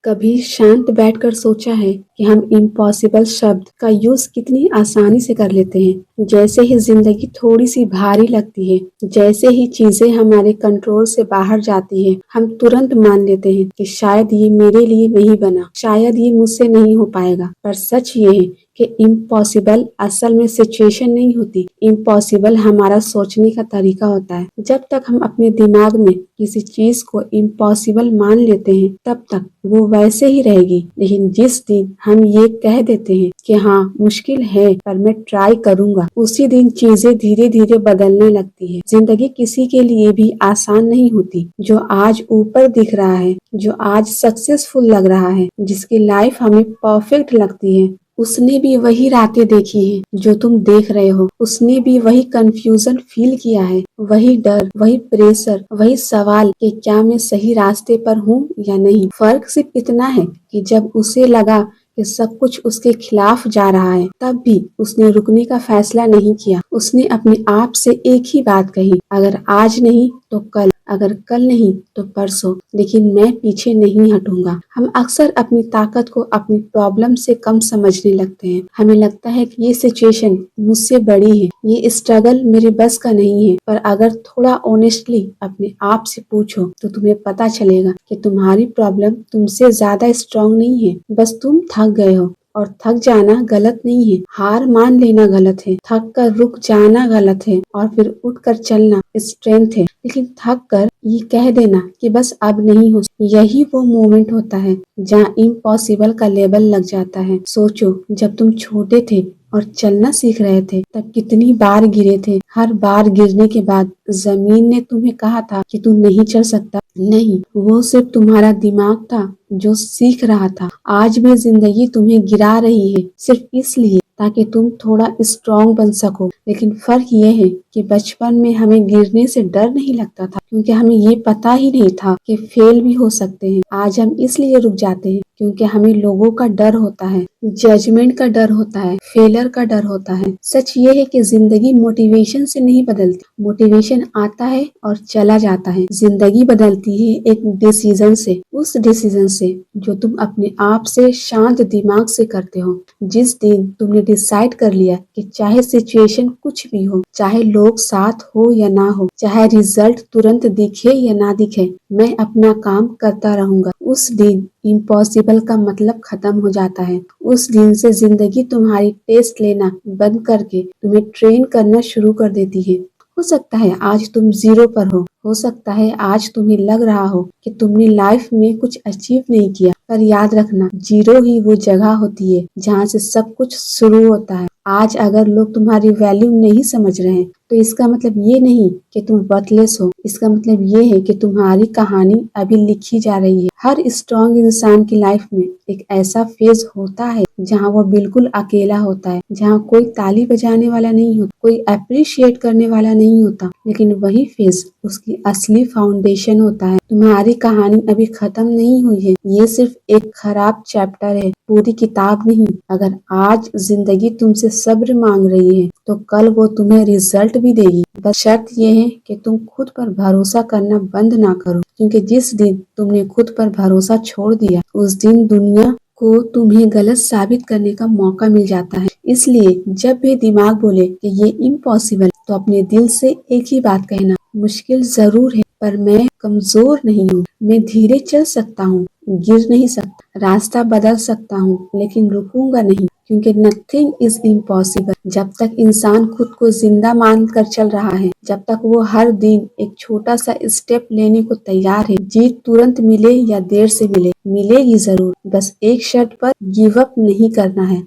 कभी शांत बैठकर सोचा है कि हम इम्पॉसिबल शब्द का यूज कितनी आसानी से कर लेते हैं। जैसे ही जिंदगी थोड़ी सी भारी लगती है, जैसे ही चीजें हमारे कंट्रोल से बाहर जाती है, हम तुरंत मान लेते हैं कि शायद ये मेरे लिए नहीं बना, शायद ये मुझसे नहीं हो पाएगा। पर सच ये है कि इम्पॉसिबल असल में सिचुएशन नहीं होती। इम्पॉसिबल हमारा सोचने का तरीका होता है। जब तक हम अपने दिमाग में किसी चीज को इम्पॉसिबल मान लेते हैं, तब तक वो वैसे ही रहेगी। लेकिन जिस दिन हम ये कह देते हैं कि हाँ मुश्किल है पर मैं ट्राई करूंगा, उसी दिन चीजें धीरे धीरे बदलने लगती है। जिंदगी किसी के लिए भी आसान नहीं होती। जो आज ऊपर दिख रहा है, जो आज सक्सेसफुल लग रहा है, जिसकी लाइफ हमें परफेक्ट लगती है, उसने भी वही रातें देखी हैं जो तुम देख रहे हो। उसने भी वही कंफ्यूजन फील किया है, वही डर, वही प्रेशर, वही सवाल कि क्या मैं सही रास्ते पर हूँ या नहीं। फर्क सिर्फ इतना है कि जब उसे लगा कि सब कुछ उसके खिलाफ जा रहा है, तब भी उसने रुकने का फैसला नहीं किया। उसने अपने आप से एक ही बात कही, अगर आज नहीं तो कल, अगर कल नहीं तो परसों, लेकिन मैं पीछे नहीं हटूंगा। हम अक्सर अपनी ताकत को अपनी प्रॉब्लम से कम समझने लगते हैं। हमें लगता है कि ये सिचुएशन मुझसे बड़ी है, ये स्ट्रगल मेरे बस का नहीं है। पर अगर थोड़ा ऑनेस्टली अपने आप से पूछो तो तुम्हें पता चलेगा कि तुम्हारी प्रॉब्लम तुमसे ज्यादा स्ट्रांग नहीं है, बस तुम थक गए हो। और थक जाना गलत नहीं है, हार मान लेना गलत है, थक कर रुक जाना गलत है, और फिर उठ कर चलना स्ट्रेंथ है। लेकिन थक कर ये कह देना कि बस अब नहीं हो, यही वो मोमेंट होता है जहाँ इम्पॉसिबल का लेबल लग जाता है। सोचो, जब तुम छोटे थे और चलना सीख रहे थे, तब कितनी बार गिरे थे। हर बार गिरने के बाद जमीन ने तुम्हें कहा था कि तू नहीं चल सकता। नहीं, वो सिर्फ तुम्हारा दिमाग था जो सीख रहा था। आज भी जिंदगी तुम्हें गिरा रही है, सिर्फ इसलिए ताकि तुम थोड़ा स्ट्रॉन्ग बन सको। लेकिन फर्क ये है कि बचपन में हमें गिरने से डर नहीं लगता था, क्योंकि हमें ये पता ही नहीं था कि फेल भी हो सकते हैं। आज हम इसलिए रुक जाते हैं क्योंकि हमें लोगों का डर होता है, जजमेंट का डर होता है, फेलर का डर होता है। सच ये है कि जिंदगी मोटिवेशन से नहीं बदलती। मोटिवेशन आता है और चला जाता है। जिंदगी बदलती है एक डिसीजन से, उस डिसीजन से जो तुम अपने आप से शांत दिमाग से करते हो। जिस दिन तुमने डिसाइड कर लिया कि चाहे सिचुएशन कुछ भी हो, चाहे लोग साथ हो या ना हो, चाहे रिजल्ट तुरंत दिखे या ना दिखे, मैं अपना काम करता रहूंगा, उस दिन इम्पॉसिबल का मतलब खत्म हो जाता है। उस दिन से जिंदगी तुम्हारी टेस्ट लेना बंद करके तुम्हें ट्रेन करना शुरू कर देती है। हो सकता है आज तुम जीरो पर हो सकता है आज तुम्हें लग रहा हो कि तुमने लाइफ में कुछ अचीव नहीं किया, पर याद रखना, जीरो ही वो जगह होती है जहाँ से सब कुछ शुरू होता है। आज अगर लोग तुम्हारी वैल्यू नहीं समझ रहे हैं, तो इसका मतलब ये नहीं कि तुम वर्थलेस हो, इसका मतलब ये है कि तुम्हारी कहानी अभी लिखी जा रही है। हर स्ट्रॉन्ग इंसान की लाइफ में एक ऐसा फेज होता है जहाँ वो बिल्कुल अकेला होता है, जहाँ कोई ताली बजाने वाला नहीं होता, कोई अप्रिशिएट करने वाला नहीं होता, लेकिन वही फेज उसकी असली फाउंडेशन होता है। तुम्हारी कहानी अभी खत्म नहीं हुई है, ये सिर्फ एक खराब चैप्टर है, पूरी किताब नहीं। अगर आज जिंदगी तुमसे सब्र मांग रही है, तो कल वो तुम्हें रिजल्ट भी देगी। बस शर्त ये है कि तुम खुद पर भरोसा करना बंद ना करो, क्योंकि जिस दिन तुमने खुद पर भरोसा छोड़ दिया, उस दिन दुनिया को तुम्हें गलत साबित करने का मौका मिल जाता है। इसलिए जब भी दिमाग बोले कि ये इम्पॉसिबल, तो अपने दिल से एक ही बात कहना, मुश्किल जरूर है पर मैं कमजोर नहीं हूँ, मैं धीरे चल सकता हूँ, गिर नहीं सकता, रास्ता बदल सकता हूँ, लेकिन रुकूंगा नहीं, क्योंकि नथिंग इज इम्पॉसिबल। जब तक इंसान खुद को जिंदा मान कर चल रहा है, जब तक वो हर दिन एक छोटा सा स्टेप लेने को तैयार है, जीत तुरंत मिले या देर से मिले, मिलेगी जरूर। बस एक शर्त पर गिव अप नहीं करना है।